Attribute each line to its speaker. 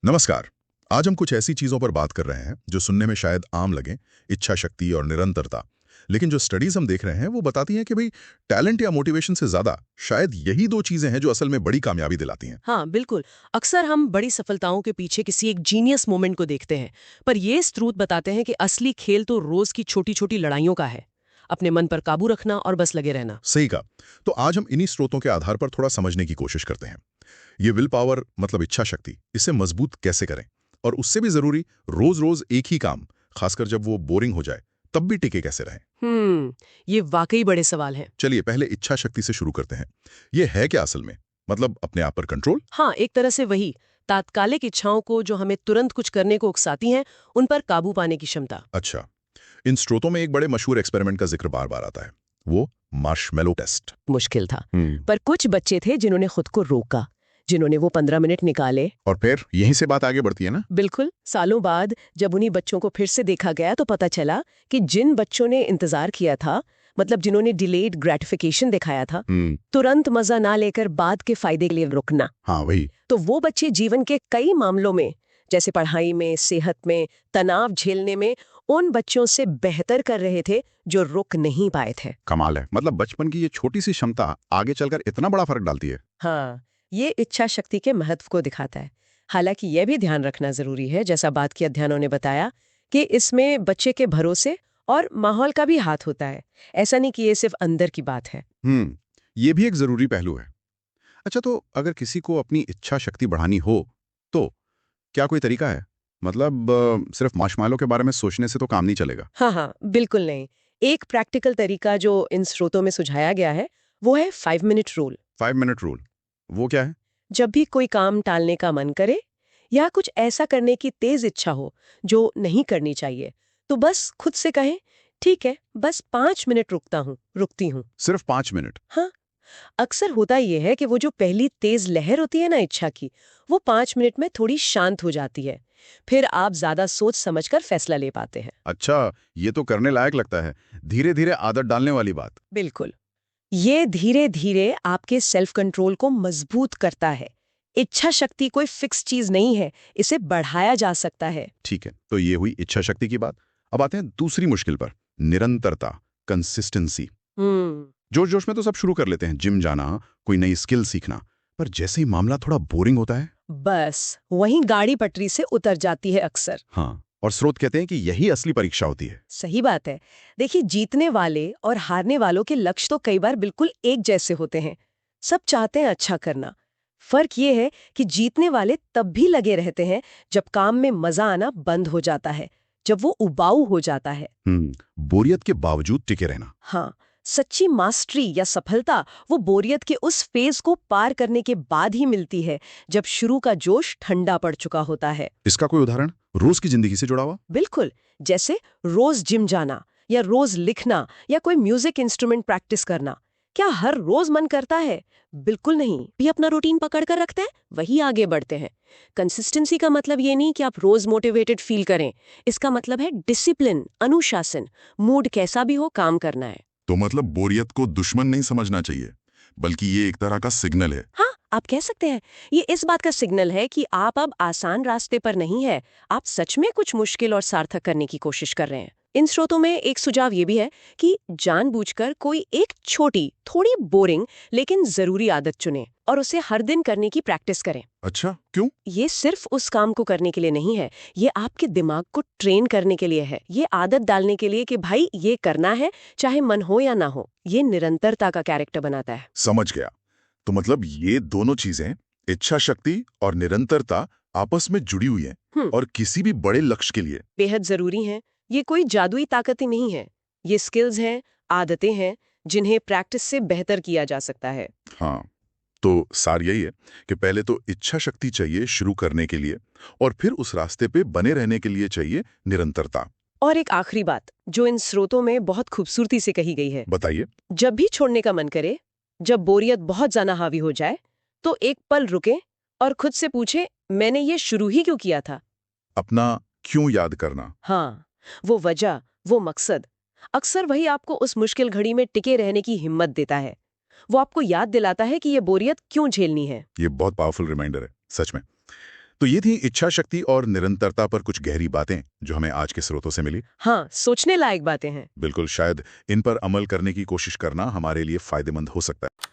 Speaker 1: नमस्कार। आज हम कुछ ऐसी चीजों पर बात कर रहे हैं जो सुनने में शायद आम लगें, इच्छा शक्ति और निरंतरता। लेकिन जो स्टडीज हम देख रहे हैं वो बताती हैं कि भाई टैलेंट या मोटिवेशन से ज्यादा शायद यही दो चीजें हैं जो असल में बड़ी कामयाबी दिलाती हैं।
Speaker 2: हाँ, बिल्कुल। अक्सर हम बड़ी सफलताओं के पीछे किसी एक जीनियस मोमेंट को देखते हैं, पर ये स्रोत बताते हैं कि असली खेल तो रोज की छोटी-छोटी लड़ाइयों का है। अपने मन पर काबू रखना और बस लगे रहना।
Speaker 1: सही कहा। तो आज हम इन्हीं स्रोतों के आधार पर थोड़ा समझने की कोशिश करते हैं। ये विल पावर मतलब इच्छा शक्ति, इसे मजबूत कैसे करें, और उससे भी जरूरी रोज रोज एक ही काम, खासकर जब वो बोरिंग हो जाए, तब भी टिके कैसे रहें।
Speaker 2: ये वाकई बड़े सवाल हैं।
Speaker 1: चलिए पहले इच्छा शक्ति से शुरू करते हैं। ये है क्या असल में? मतलब अपने आप पर कंट्रोल।
Speaker 2: हाँ, एक तरह से वही तात्कालिक इच्छाओं को जो हमें तुरंत कुछ करने को उकसाती हैं, उन पर काबू पाने की क्षमता।
Speaker 1: अच्छा, इन स्रोतों में एक बड़े मशहूर एक्सपेरिमेंट का जिक्र बार बार आता है, वो मार्शमेलो टेस्ट।
Speaker 2: मुश्किल था, पर कुछ बच्चे थे जिन्होंने खुद को रोका, जिन्होंने वो 15 मिनट निकाले।
Speaker 1: और फिर यहीं से बात आगे बढ़ती है ना।
Speaker 2: बिल्कुल। सालों बाद जब उन्हीं बच्चों को फिर से देखा गया तो पता चला कि जिन बच्चों ने इंतजार किया था, मतलब जिन्होंने डिलेड ग्रेटिफिकेशन दिखाया था, तुरंत मजा ना लेकर बाद के फायदे के लिए रुकना,
Speaker 1: हाँ वही।
Speaker 2: तो वो बच्चे जीवन के कई मामलों में, जैसे पढ़ाई में, सेहत में, तनाव झेलने में, उन बच्चों से बेहतर कर रहे थे जो रुक नहीं पाए थे।
Speaker 1: कमाल है, मतलब बचपन की ये छोटी सी क्षमता आगे चलकर इतना बड़ा फर्क डालती है।
Speaker 2: हाँ, ये इच्छा शक्ति के महत्व को दिखाता है। हालांकि यह भी ध्यान रखना जरूरी है, जैसा बाद के अध्ययनों ने बताया, कि इसमें बच्चे के भरोसे और माहौल का भी हाथ होता है। ऐसा नहीं कि ये सिर्फ अंदर की बात है।
Speaker 1: ये भी एक जरूरी पहलू है। अच्छा, तो अगर किसी को अपनी इच्छा शक्ति बढ़ानी हो तो क्या कोई तरीका है? मतलब सिर्फ मार्शमैलो के बारे में सोचने से तो काम नहीं चलेगा।
Speaker 2: हाँ हाँ, बिल्कुल नहीं। एक प्रैक्टिकल तरीका जो इन स्रोतों में सुझाया गया है, वो है 5 मिनट रूल।
Speaker 1: 5 मिनट रूल, वो क्या है?
Speaker 2: जब भी कोई काम टालने का मन करे या कुछ ऐसा करने की तेज इच्छा हो जो नहीं करनी चाहिए, तो बस खुद से कहें, ठीक है, बस 5 मिनट रुकती हूँ।
Speaker 1: सिर्फ 5 मिनट?
Speaker 2: हाँ, अक्सर होता ये है कि वो जो पहली तेज लहर होती है ना इच्छा की, वो 5 मिनट में थोड़ी शांत हो जाती है। फिर आप ज्यादा सोच समझकर फैसला ले पाते हैं।
Speaker 1: अच्छा, ये तो करने लायक लगता है। धीरे धीरे आदत डालने वाली बात।
Speaker 2: बिल्कुल। ये धीरे धीरे आपके सेल्फ कंट्रोल को मजबूत करता है। इच्छा शक्ति कोई फिक्स चीज नहीं है, इसे बढ़ाया जा सकता है।
Speaker 1: ठीक है, तो ये हुई इच्छा शक्ति की बात। अब आते हैं दूसरी मुश्किल पर, निरंतरता, कंसिस्टेंसी।
Speaker 2: हम्म
Speaker 1: जोश जोश में तो सब शुरू कर लेते हैं, जिम जाना, कोई नई स्किल सीखना, पर जैसे ही मामला थोड़ा बोरिंग होता है,
Speaker 2: बस वहीं गाड़ी पटरी से उतर जाती है अक्सर।
Speaker 1: हाँ, और स्रोत कहते हैं कि यही असली परीक्षा होती है।
Speaker 2: सही बात है। देखिए, जीतने वाले और हारने वालों के लक्ष्य तो कई बार बिल्कुल एक जैसे होते हैं। सब चाहते हैं अच्छा करना। फर्क ये है कि जीतने वाले तब भी लगे रहते हैं जब काम में मजा आना बंद हो जाता है, जब वो उबाऊ हो जाता है।
Speaker 1: बोरियत के बावजूद टिके रहना।
Speaker 2: हाँ, सच्ची मास्टरी या सफलता वो बोरियत के उस फेज को पार करने के बाद ही मिलती है, जब शुरू का जोश ठंडा पड़ चुका होता है।
Speaker 1: इसका कोई उदाहरण रोज की जिंदगी से जुड़ा हुआ?
Speaker 2: बिल्कुल। जैसे रोज जिम जाना या रोज लिखना या कोई म्यूजिक इंस्ट्रूमेंट प्रैक्टिस करना। क्या हर रोज मन करता है? बिल्कुल नहीं। भी अपना रूटीन पकड़ कर रखते हैं, वही आगे बढ़ते हैं। कंसिस्टेंसी का मतलब ये नहीं कि आप रोज मोटिवेटेड फील करें। इसका मतलब है डिसिप्लिन, अनुशासन। मूड कैसा भी हो, काम करना है।
Speaker 1: तो मतलब बोरियत को दुश्मन नहीं समझना चाहिए, बल्कि ये एक तरह का सिग्नल है।
Speaker 2: हाँ, आप कह सकते हैं। ये इस बात का सिग्नल है कि आप अब आसान रास्ते पर नहीं है, आप सच में कुछ मुश्किल और सार्थक करने की कोशिश कर रहे हैं। इन स्रोतों में एक सुझाव ये भी है कि जानबूझकर कोई एक छोटी, थोड़ी बोरिंग लेकिन जरूरी आदत चुनें और उसे हर दिन करने की प्रैक्टिस करें।
Speaker 1: अच्छा, क्यों?
Speaker 2: ये सिर्फ उस काम को करने के लिए नहीं है, ये आपके दिमाग को ट्रेन करने के लिए है। ये आदत डालने के लिए कि भाई ये करना है, चाहे मन हो या ना हो। ये निरंतरता का कैरेक्टर बनाता है।
Speaker 1: समझ गया। तो मतलब ये दोनों चीजें, इच्छा शक्ति और निरंतरता, आपस में जुड़ी हुई हैं और किसी भी बड़े लक्ष्य के लिए
Speaker 2: बेहद जरूरी हैं। ये कोई जादुई ताकत ही नहीं है। ये स्किल्स हैं, आदतें हैं, जिन्हें प्रैक्टिस से बेहतर किया जा सकता है।
Speaker 1: हाँ, तो सार यही है कि पहले तो इच्छा शक्ति चाहिए शुरू करने के लिए, और फिर उस रास्ते पे बने रहने के लिए चाहिए निरंतरता।
Speaker 2: और एक आखिरी बात जो इन स्रोतों में बहुत खूबसूरती से कही गई है,
Speaker 1: बताइए।
Speaker 2: जब भी छोड़ने का मन करे, जब बोरियत बहुत ज्यादा हावी हो जाए, तो एक पल रुके और खुद से पूछे, मैंने ये शुरू ही क्यों किया था?
Speaker 1: अपना क्यों याद करना।
Speaker 2: हाँ, वो वजह, वो मकसद, अक्सर वही आपको उस मुश्किल घड़ी में टिके रहने की हिम्मत देता है। वो आपको याद दिलाता है कि ये बोरियत क्यों झेलनी है।
Speaker 1: ये बहुत पावरफुल रिमाइंडर है, सच में। तो ये थी इच्छा शक्ति और निरंतरता पर कुछ गहरी बातें जो हमें आज के स्रोतों से मिली।
Speaker 2: हाँ, सोचने लायक बातें हैं।
Speaker 1: बिल्कुल, शायद इन पर अमल करने की कोशिश करना हमारे लिए फायदेमंद हो सकता है।